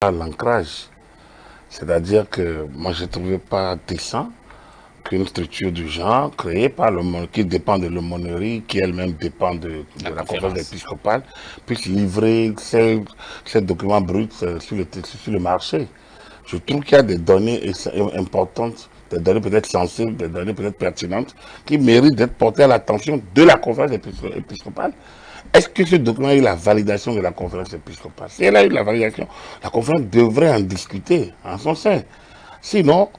à l'ancrage. C'est-à-dire que moi, je ne trouvais pas décent qu'une structure du genre créée par le monde, qui dépend de l'aumônerie, qui elle-même dépend de la conférence épiscopale, puisse livrer ces documents bruts sur le marché. Je trouve qu'il y a des données importantes, des données peut-être sensibles, des données peut-être pertinentes, qui méritent d'être portées à l'attention de la conférence épiscopale. Est-ce que ce document a eu la validation de la conférence épiscopale? Si elle a eu la validation, la conférence devrait en discuter en son sein. Sinon,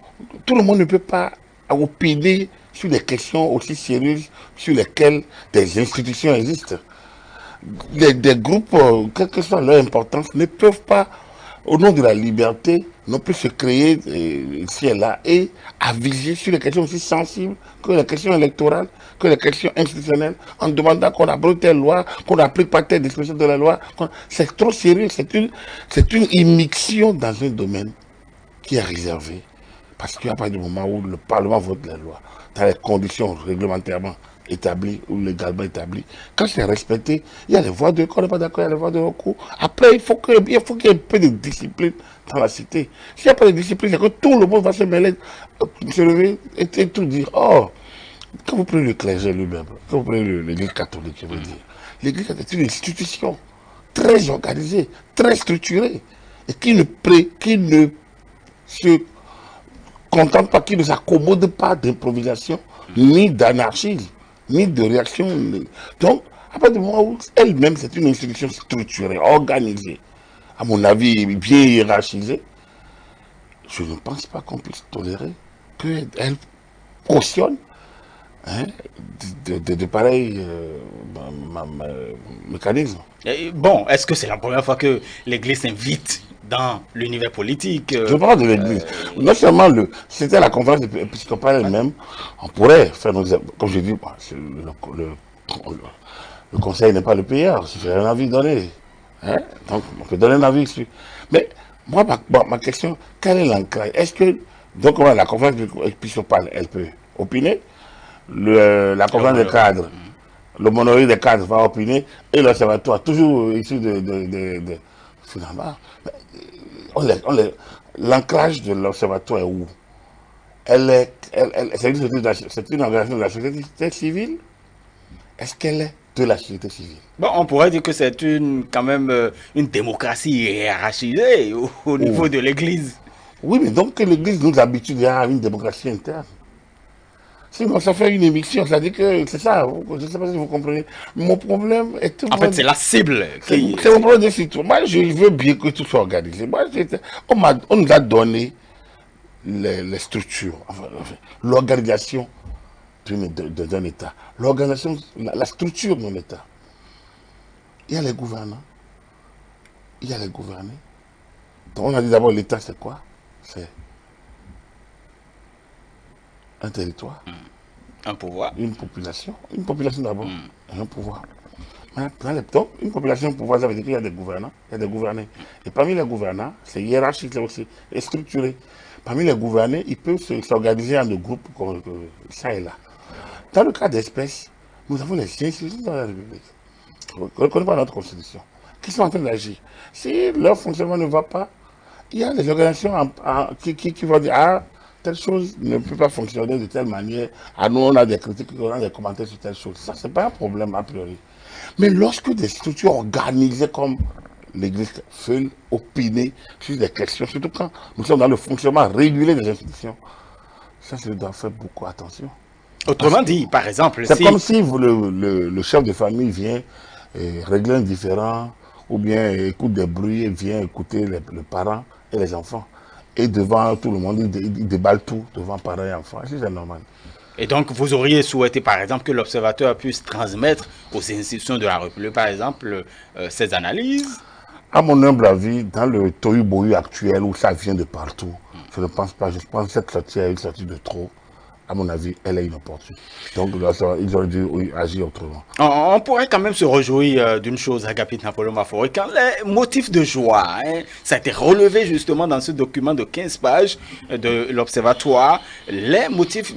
tout le monde ne peut pas opiner sur des questions aussi sérieuses sur lesquelles des institutions existent. Des groupes, quelle que soit leur importance, ne peuvent pas, au nom de la liberté, non plus se créer ici et là et aviser sur les questions aussi sensibles que les questions électorales, que les questions institutionnelles, en demandant qu'on abroge telle loi, qu'on n'applique pas telle disposition de la loi. C'est trop sérieux, c'est une immixtion dans un domaine qui est réservé. Parce qu'il n'y a pas de moment où le Parlement vote la loi, dans les conditions réglementairement établies ou légalement établies. Quand c'est respecté, il y a les voies de recours, on n'est pas d'accord, il y a les voies de recours. Après, il faut qu'il y ait un peu de discipline dans la cité. S'il n'y a pas de discipline, c'est que tout le monde va se mêler, se lever et tout dire. Oh, quand vous prenez le clergé lui-même, quand vous prenez l'Église catholique, je veux dire, l'Église est une institution très organisée, très structurée, et qui ne se contente pas, qui ne s'accommode pas d'improvisation, ni d'anarchisme, ni de réaction. Donc, à partir du moment où elle-même, c'est une institution structurée, organisée, à mon avis, bien hiérarchisée, je ne pense pas qu'on puisse tolérer qu'elle cautionne de pareils mécanismes. Bon, est-ce que c'est la première fois que l'Église s'invite dans l'univers politique? Je parle de l'Église. Non seulement c'était la conférence épiscopale elle-même, on pourrait faire, comme je dis, le conseil n'est pas le payeur, si j'ai un avis donné. Hein? Donc, on peut donner un avis dessus. Mais, moi, ma question, quel est l'ancrage? Est-ce que, donc, la conférence épiscopale, elle peut opiner, la conférence des cadres, le monoïde des cadres va opiner, et l'observatoire, toujours issu finalement, l'ancrage de l'observatoire est où? C'est une organisation de la société civile. Est-ce qu'elle est de la société civile? Bon, on pourrait dire que c'est quand même une démocratie hiérarchisée au niveau de l'Église. Oui, mais donc que l'Église nous habitue à une démocratie interne. Sinon, ça fait une émission, ça dit que c'est ça. Je ne sais pas si vous comprenez. Mon problème est tout. En fait, c'est la cible. C'est mon problème de citoyen. Moi, je veux bien que tout soit organisé. Moi, on nous a donné les structures, enfin, l'organisation d'un État, l'organisation, la structure d'un État. Il y a les gouvernants, il y a les gouvernés. Donc on a dit d'abord l'État c'est quoi? C'est un territoire, un pouvoir, une population d'abord, et un pouvoir. Donc, une population, un pouvoir, ça veut dire qu'il y a des gouvernants, il y a des gouvernés. Et parmi les gouvernants, c'est hiérarchique aussi, et structuré. Parmi les gouvernés, ils peuvent s'organiser en des groupes comme ça et là. Dans le cas d'espèces, nous avons les institutions dans la République. On ne connaît pas notre constitution. Qui sont en train d'agir. Si leur fonctionnement ne va pas, il y a des organisations qui vont dire ah, telle chose ne peut pas fonctionner de telle manière. Ah, nous, on a des critiques, on a des commentaires sur telle chose. Ça, c'est pas un problème a priori. Mais lorsque des structures organisées comme l'Église veulent opiner sur des questions, surtout quand nous sommes dans le fonctionnement régulier des institutions, ça doit faire beaucoup attention. Autrement dit, par exemple, c'est comme si le chef de famille vient régler un différend ou bien écoute des bruits et vient écouter les parents et les enfants. Et devant tout le monde, il déballe tout devant parents et enfants. C'est normal. Et donc, vous auriez souhaité, par exemple, que l'observateur puisse transmettre aux institutions de la République, par exemple, ses analyses? À mon humble avis, dans le tohu-bohu actuel où ça vient de partout, je ne pense pas. Je pense que cette sortie est une sortie de trop. À mon avis, elle est inopportune. Donc, ils auraient dû agir autrement. On pourrait quand même se réjouir d'une chose, Agapit Napoléon Maforet, quand les motifs de joie, ça a été relevé justement dans ce document de 15 pages de l'Observatoire, les motifs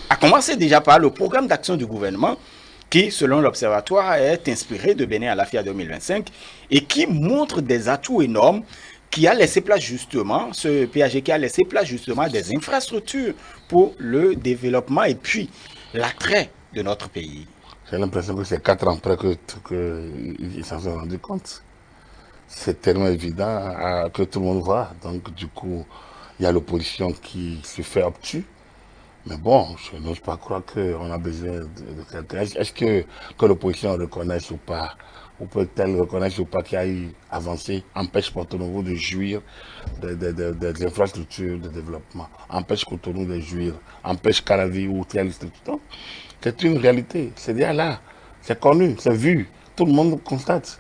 a commencé déjà par le programme d'action du gouvernement, qui, selon l'Observatoire, est inspiré de Benin Alafia 2025 et qui montre des atouts énormes qui a laissé place justement, ce PAG qui a laissé place justement à des infrastructures pour le développement et puis l'attrait de notre pays. J'ai l'impression que c'est 4 ans après qu'ils s'en sont rendus compte. C'est tellement évident que tout le monde voit. Donc du coup, il y a l'opposition qui se fait obtus. Mais bon, je n'ose pas croire qu'on a besoin de quelqu'un. Est-ce que l'opposition reconnaisse ou pas, ou peut-elle reconnaître ou pas qu'il y a eu avancé, empêche Porto-Novo de jouir des infrastructures de développement, empêche Cotonou de jouir, empêche Caravi ou telle structure. C'est une réalité, c'est déjà là, c'est connu, c'est vu, tout le monde constate.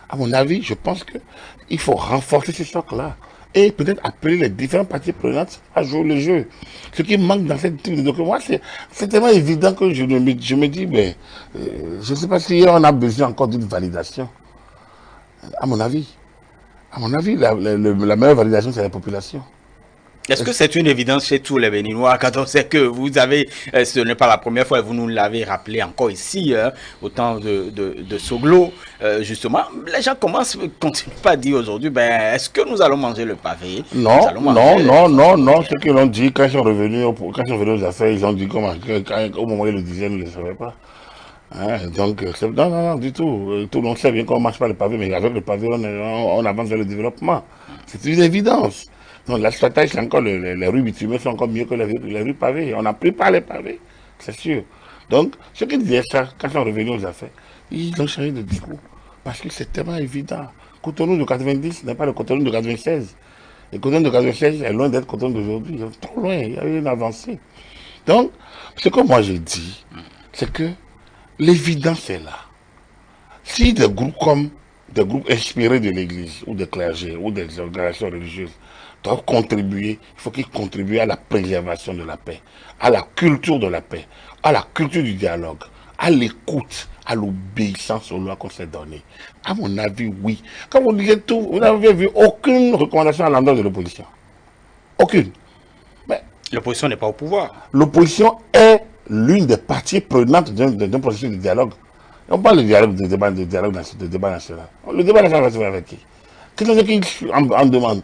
À mon avis, je pense qu'il faut renforcer ce socle-là et peut-être appeler les différentes parties prenantes à jouer le jeu. Ce qui manque dans cette type de document, c'est tellement évident que je me dis, mais je ne sais pas si on a besoin encore d'une validation. À mon avis, la meilleure validation, c'est la population. Est-ce que c'est une évidence chez tous les Béninois quand on sait que vous avez, ce n'est pas la première fois, vous nous l'avez rappelé encore ici, au temps de Soglo, justement, les gens continuent pas à dire aujourd'hui, ben, est-ce que nous allons manger le pavé? Non, ceux qui l'ont dit, quand ils sont revenus aux affaires, ils ont dit au moment où ils le disaient, nous ne le savaient pas. Hein, donc, non, du tout. Tout le monde sait bien qu'on ne marche pas le pavé, mais avec le pavé, on avance vers le développement. C'est une évidence. Donc l'asphaltage, c'est encore les rues bitumées sont encore mieux que les rues pavées. On n'a plus pas les pavés, c'est sûr. Donc, ceux qui disaient ça, quand ils sont revenus aux affaires, ils ont changé de discours. Parce que c'est tellement évident. Cotonou de 90 n'est pas le Cotonou de 96. Le Cotonou de 96 est loin d'être Cotonou d'aujourd'hui. Il est trop loin, il y a eu une avancée. Donc, ce que moi j'ai dit, c'est que l'évidence est là. Si des groupes inspirés de l'Église, ou des clergés, ou des organisations religieuses, doivent contribuer, il faut qu'ils contribuent à la préservation de la paix, à la culture de la paix, à la culture du dialogue, à l'écoute, à l'obéissance aux lois qu'on s'est données. À mon avis, oui. Comme vous disiez tout, vous n'avez vu aucune recommandation à l'endroit de l'opposition. Aucune. L'opposition n'est pas au pouvoir. L'opposition est l'une des parties prenantes d'un processus de dialogue. On parle de dialogue, de débat national. Le débat national va se faire avec qui? Qu'est-ce qu'ils en demandent?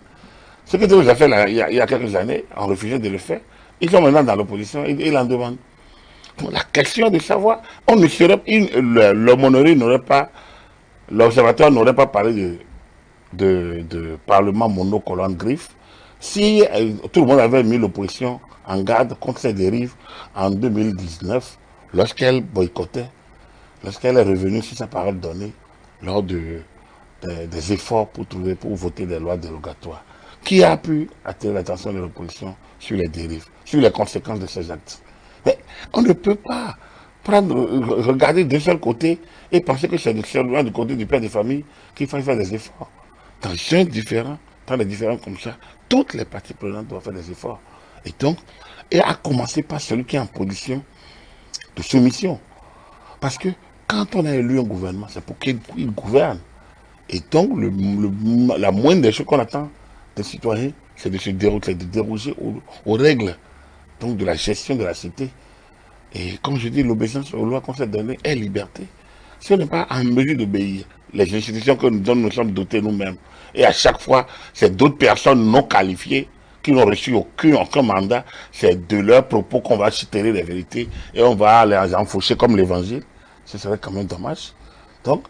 Ce que nous avons fait là, il y a quelques années, en refusant de le faire, ils sont maintenant dans l'opposition et ils en demandent. Donc, la question de savoir, on ne serait, l'aumônerie n'aurait pas, l'observatoire n'aurait pas parlé de parlement monocolonne griffe si tout le monde avait mis l'opposition en garde contre ces dérives en 2019, lorsqu'elle boycottait, lorsqu'elle est revenue sur sa parole donnée lors des efforts pour voter des lois dérogatoires. Qui a pu attirer l'attention de l'opposition sur les dérives, sur les conséquences de ces actes? Mais on ne peut pas regarder d'un seul côté et penser que c'est seulement du côté du père de famille qu'il faut faire des efforts. Dans des différents comme ça, toutes les parties prenantes doivent faire des efforts. Et donc, à commencer par celui qui est en position de soumission. Parce que quand on a élu un gouvernement, c'est pour qu'il gouverne. Et donc, la moindre des choses qu'on attend des citoyens, c'est de déroger aux règles donc de la gestion de la cité. Et comme je dis, l'obéissance aux lois qu'on s'est données est liberté. Si on n'est pas en mesure d'obéir, les institutions dont nous sommes dotés nous-mêmes, et à chaque fois, c'est d'autres personnes non qualifiées qui n'ont reçu aucun mandat, c'est de leurs propos qu'on va tirer les vérités et on va les enfourcher comme l'évangile. Ce serait quand même dommage. Donc,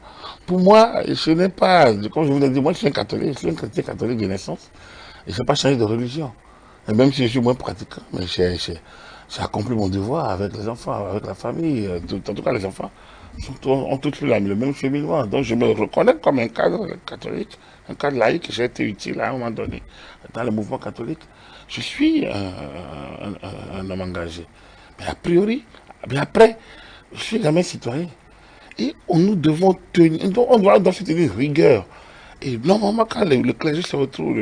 pour moi, je n'ai pas, comme je vous l'ai dit, moi je suis un catholique, je suis un chrétien catholique de naissance. Et je n'ai pas changé de religion. Et même si je suis moins pratiquant, mais j'ai accompli mon devoir avec les enfants, avec la famille. En tout cas, les enfants ont tous fait le même cheminement. Donc je me reconnais comme un cadre catholique, un cadre laïque. J'ai été utile à un moment donné dans le mouvement catholique. Je suis un homme engagé. Mais a priori, mais après, je suis jamais citoyen. Et nous devons tenir, on doit se tenir rigueur. Et normalement, quand le clergé se retrouve,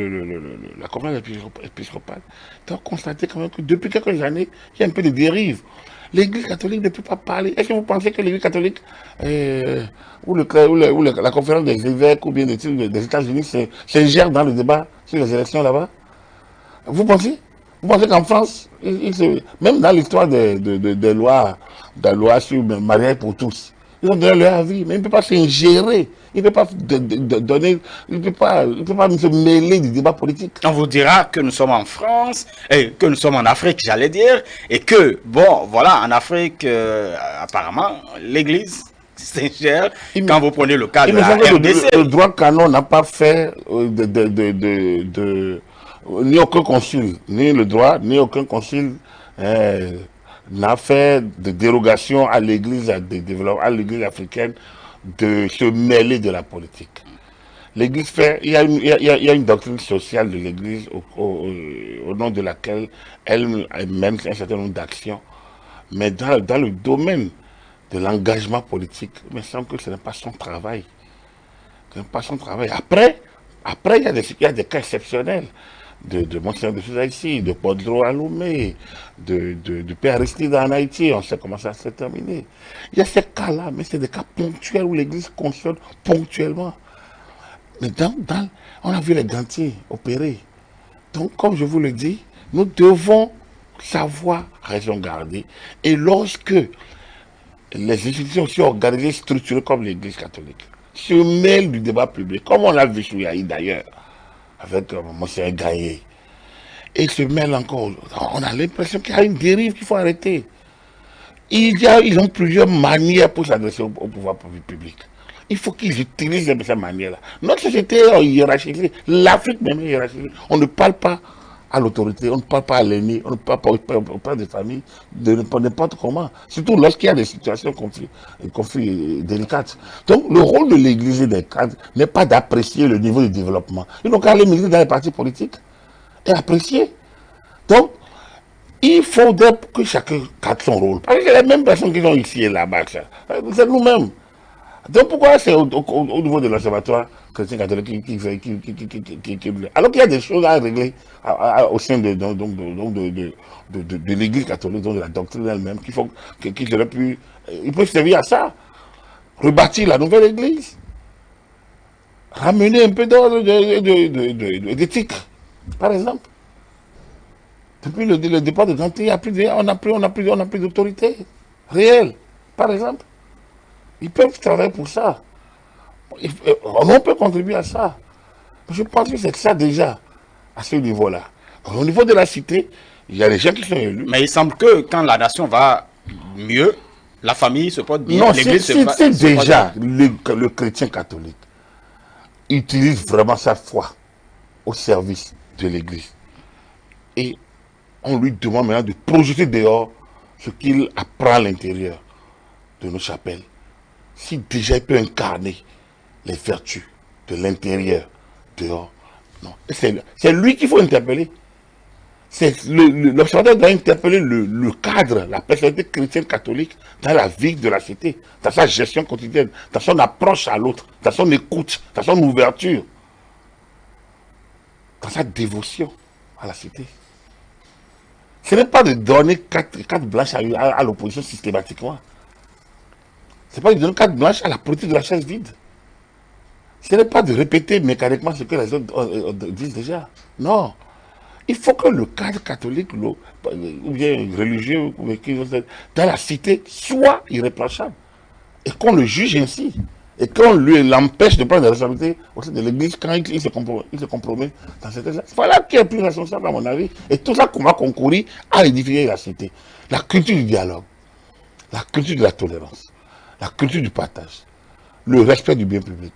la conférence épiscopale, doit constater quand même que depuis quelques années, il y a un peu de dérive. L'Église catholique ne peut pas parler. Est-ce que vous pensez que l'Église catholique, ou la conférence des évêques, ou bien des États-Unis, s'ingère dans le débat sur les élections là-bas? Vous pensez? Vous pensez qu'en France, même dans l'histoire des lois sur le mariage pour tous, Ils ont donné leur avis, mais il ne peut pas s'ingérer. Il ne peut pas donner, il ne peut pas se mêler du débat politique. On vous dira que nous sommes en France, et que nous sommes en Afrique, j'allais dire, et que, bon, voilà, en Afrique, apparemment, l'Église s'ingère. Quand vous prenez le cas de la RDC. Le droit canon n'a pas fait ni aucun consul, ni le droit, ni aucun consul n'a fait de dérogation à l'Église africaine de se mêler de la politique. L'Église fait, il y a une doctrine sociale de l'Église au nom de laquelle elle mène un certain nombre d'actions, mais dans le domaine de l'engagement politique, il me semble que ce n'est pas son travail. Ce n'est pas son travail. Après il y a des cas exceptionnels de Monseigneur de Sousa ici, de Podro Alomé, du Père Aristide en Haïti, on sait comment ça s'est terminé. Il y a ces cas-là, mais c'est des cas ponctuels où l'Église fonctionne ponctuellement. Mais on a vu les gantiers opérer. Donc, comme je vous le dis, nous devons savoir raison garder. Et lorsque les institutions aussi organisées, structurées comme l'Église catholique, se mêlent du débat public, comme on l'a vu sur Yahi d'ailleurs, avec Monseigneur Gaillé, et se mêlent encore, on a l'impression qu'il y a une dérive qu'il faut arrêter. Ils ont plusieurs manières pour s'adresser au pouvoir public. Il faut qu'ils utilisent de cette manière-là. Notre société est hiérarchisée, l'Afrique même est hiérarchisée. On ne parle pas à l'autorité, on ne parle pas à l'ennemi, on ne parle pas au père de famille, de n'importe comment. Surtout lorsqu'il y a des situations conflits délicates. Donc le rôle de l'Église et des cadres n'est pas d'apprécier le niveau de développement. Ils n'ont qu'à aller militer dans les partis politiques et apprécier. Donc, il faudrait que chacun garde son rôle. Parce que c'est les mêmes personnes qui sont ici et là-bas. C'est nous-mêmes. Donc pourquoi c'est au niveau de l'observatoire chrétien catholique qui alors qu'il y a des choses à régler au sein de l'Église catholique, donc de la doctrine elle-même, qu'ils auraient pu, ils peuvent servir à ça, rebâtir la nouvelle Église, ramener un peu d'ordre d'éthique, par exemple. Depuis le départ de Dante, on n'a plus d'autorité réelle, par exemple. Ils peuvent travailler pour ça. On peut contribuer à ça. Je pense que c'est ça déjà, à ce niveau-là. Au niveau de la cité, il y a des gens qui sont élus. Mais il semble que quand la nation va mieux, la famille se porte bien. Non, c'est déjà le chrétien catholique utilise vraiment sa foi au service de l'Église. Et on lui demande maintenant de projeter dehors ce qu'il apprend à l'intérieur de nos chapelles. Si déjà il peut incarner les vertus de l'intérieur, dehors, non. C'est lui qu'il faut interpeller. L'observateur doit interpeller le cadre, la personnalité chrétienne catholique dans la vie de la cité, dans sa gestion quotidienne, dans son approche à l'autre, dans son écoute, dans son ouverture, dans sa dévotion à la cité. Ce n'est pas de donner carte blanche à l'opposition systématiquement. Ce n'est pas de donner carte blanche à la politique de la chaise vide. Ce n'est pas de répéter mécaniquement ce que les autres disent déjà. Non. Il faut que le cadre catholique, ou bien religieux, dans la cité, soit irréprochable. Et qu'on le juge ainsi. Et qu'on l'empêche de prendre des responsabilités au sein de l'Église quand il se compromet dans cette église. Voilà qui est plus responsable à mon avis. Et tout ça qu'on va concourir à édifier la cité. La culture du dialogue, la culture de la tolérance, la culture du partage, le respect du bien public,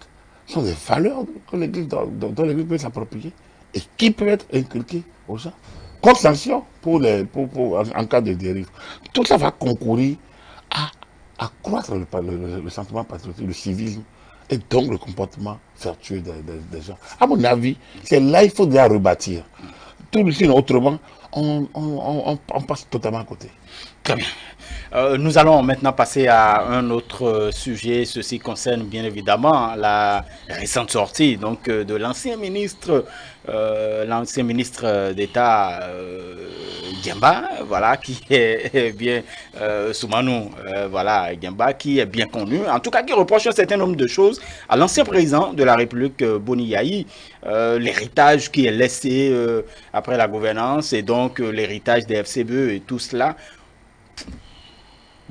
sont des valeurs que l'Église, dont l'Église peut s'approprier et qui peuvent être inculquées aux gens. Contre sanction en cas de dérive. Tout ça va concourir à accroître le sentiment patriotique, le civisme et donc le comportement vertueux des gens. À mon avis, c'est là qu'il faut déjà rebâtir. Tout le signe autrement, on passe totalement à côté. Très bien. Nous allons maintenant passer à un autre sujet. Ceci concerne bien évidemment la récente sortie donc, de l'ancien ministre d'État Diemba, voilà, qui est bien Soumanou, voilà, Diemba, qui est bien connu, en tout cas qui reproche un certain nombre de choses à l'ancien président de la République, Boni Yayi, l'héritage qui est laissé après la gouvernance et donc l'héritage des FCBE et tout cela.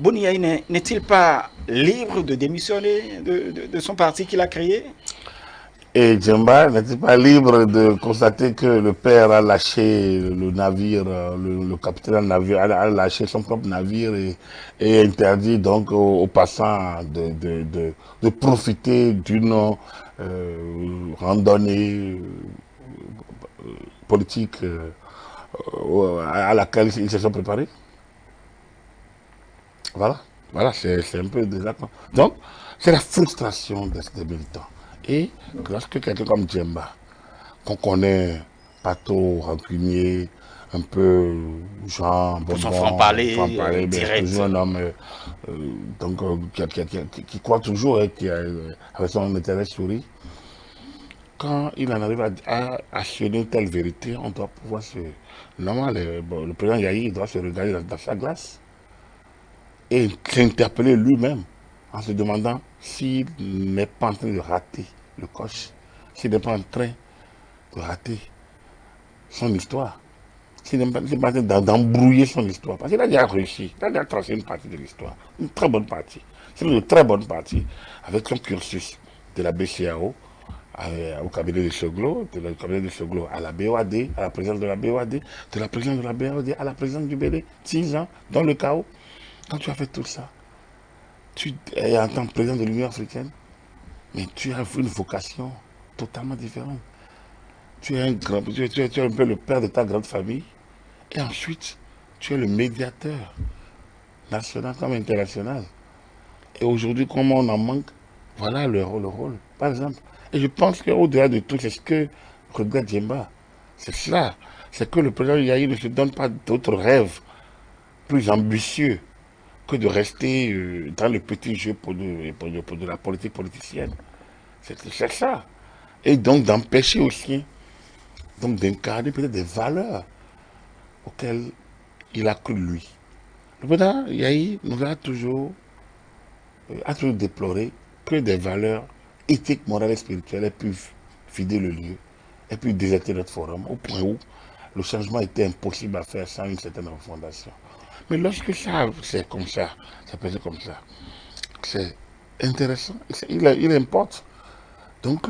Boni Yaïne n'est-il pas libre de démissionner de son parti qu'il a créé? Et Djemba n'était pas libre de constater que le père a lâché le navire, le capitaine du navire a lâché son propre navire et interdit donc aux passants de profiter d'une randonnée politique à laquelle ils se sont préparés. Voilà, voilà, c'est un peu désaccord. Donc, c'est la frustration des militants. Et lorsque quelqu'un comme Djemba, qu'on connaît pas trop rancunier, un peu genre Pour son bonbon, franc-parler mais direct. toujours un homme qui croit toujours et avec son intérêt souris. Quand il en arrive à assurer une telle vérité, on doit pouvoir se... Normalement, le président Yahi doit se regarder dans sa glace et s'interpeller lui-même en se demandant s'il n'est pas en train de rater le coche, s'il n'est pas en train de rater son histoire, s'il n'est pas en train d'embrouiller son histoire. Parce qu'il a déjà réussi, il a déjà tracé une partie de l'histoire, une très bonne partie. C'est une très bonne partie avec son cursus de la BCAO au cabinet de Soglo, de la cabinet de Soglo à la BOAD, à la présidence de la BOAD, de la présidence de la BOAD à la présidence du BD, 6 ans dans le chaos. Quand tu as fait tout ça, tu es en tant que président de l'Union africaine, mais tu as une vocation totalement différente. Tu es un peu le père de ta grande famille, et ensuite, tu es le médiateur, national comme international. Et aujourd'hui, comme on en manque, voilà le rôle. Par exemple, et je pense qu'au-delà de tout, c'est ce que regrette Djemba. C'est cela. C'est que le président Yahi ne se donne pas d'autres rêves plus ambitieux que de rester dans le petit jeu pour de la politique politicienne. C'est ça. Et donc d'empêcher aussi donc d'incarner peut-être des valeurs auxquelles il a cru lui. Le président Yahi nous a toujours déploré que des valeurs éthiques, morales et spirituelles aient pu vider le lieu, aient pu déserter notre forum, au point où le changement était impossible à faire sans une certaine refondation. Mais lorsque ça, c'est comme ça, ça peut être comme ça, c'est intéressant, il importe. Donc,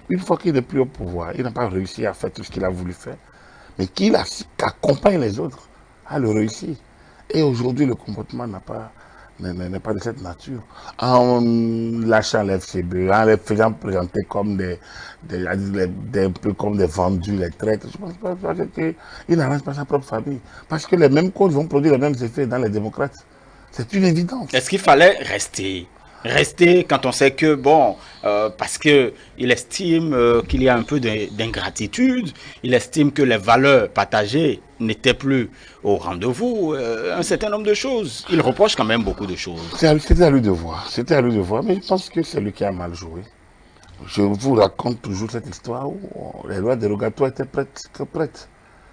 une fois qu'il n'est plus au pouvoir, il n'a pas réussi à faire tout ce qu'il a voulu faire, mais qu'il accompagne les autres à le réussir. Et aujourd'hui, le comportement n'est pas de cette nature. En lâchant l'FCB, en les faisant présenter comme un peu comme des vendus, les traîtres, je pense pas qu'il n'arrange pas sa propre famille. Parce que les mêmes causes vont produire les mêmes effets dans les démocrates. C'est une évidence. Est-ce qu'il fallait rester quand on sait que, bon, parce qu'il estime qu'il y a un peu d'ingratitude, il estime que les valeurs partagées n'étaient plus au rendez-vous, un certain nombre de choses. Il reproche quand même beaucoup de choses. C'était à lui de voir. C'était à lui de voir. Mais je pense que c'est lui qui a mal joué. Je vous raconte toujours cette histoire où les lois dérogatoires étaient prêtes.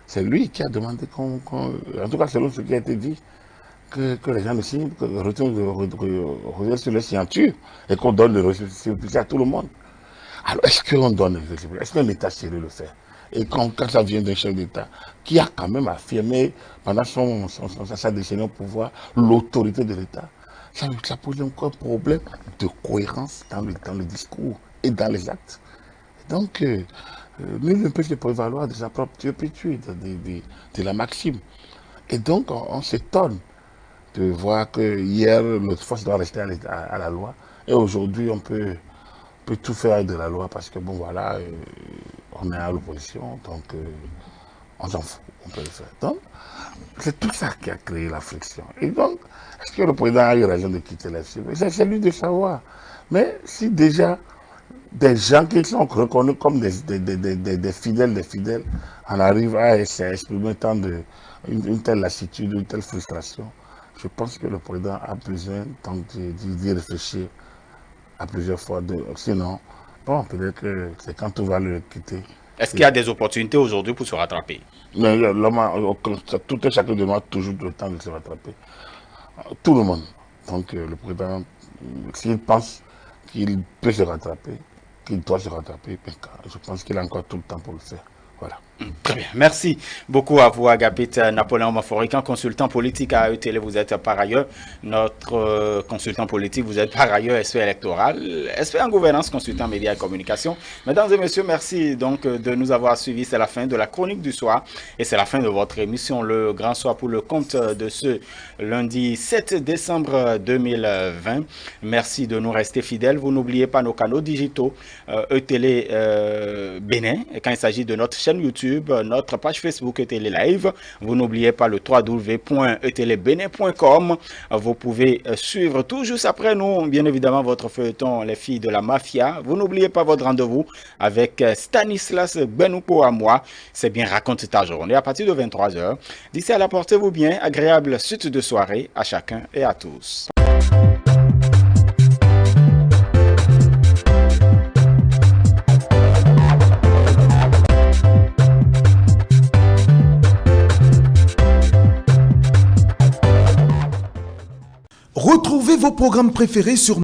C'est lui qui a demandé en tout cas selon ce qui a été dit, que les gens ne signent, que retiennent sur les signatures et qu'on donne le récépissé à tout le monde. Alors, est-ce qu'on donne le récépissé? Est-ce qu'un État sérieux le fait? Et quand ça vient d'un chef d'État qui a quand même affirmé pendant sa décennie au pouvoir l'autorité de l'État, ça pose encore un problème de cohérence dans le discours et dans les actes. Donc, nul ne peut se prévaloir de sa propre turpitude, de la maxime. Et donc, on s'étonne de voir que hier, notre force doit rester à la loi. Et aujourd'hui, on peut tout faire de la loi parce que, bon, voilà, on est à l'opposition, donc on s'en fout, on peut le faire. Donc, c'est tout ça qui a créé la friction. Et donc, est-ce que le président a eu raison de quitter la Chine? C'est lui de savoir. Mais si déjà des gens qui sont reconnus comme des fidèles, en arrivent à exprimer une telle lassitude, une telle frustration, je pense que le président a besoin d'y réfléchir à plusieurs fois. Sinon, bon, peut-être que c'est quand tout va le quitter. Est-ce qu'il y a des opportunités aujourd'hui pour se rattraper? Mais l'homme tout et chacun de nous a toujours le temps de se rattraper. Tout le monde. Donc le président, s'il pense qu'il peut se rattraper, qu'il doit se rattraper, je pense qu'il a encore tout le temps pour le faire. Voilà. Très bien. bien, merci beaucoup à vous, Agapit Napoléon Maforican, consultant politique à ETélé. Vous êtes par ailleurs notre consultant politique, vous êtes par ailleurs expert électoral, expert en gouvernance, consultant médias et communication. Mesdames et messieurs, merci donc de nous avoir suivis. C'est la fin de la chronique du soir et c'est la fin de votre émission Le Grand Soir pour le compte de ce lundi 7 décembre 2020. Merci de nous rester fidèles. Vous n'oubliez pas nos canaux digitaux, ETélé Bénin, quand il s'agit de notre chaîne YouTube, notre page Facebook ETélé Live. Vous n'oubliez pas le www.etelebénin.com. Vous pouvez suivre tout juste après nous, bien évidemment, votre feuilleton Les Filles de la Mafia. Vous n'oubliez pas votre rendez-vous avec Stanislas Benouko à moi. C'est bien Raconte ta journée à partir de 23 h. D'ici là, portez-vous bien. Agréable suite de soirée à chacun et à tous. Retrouvez vos programmes préférés sur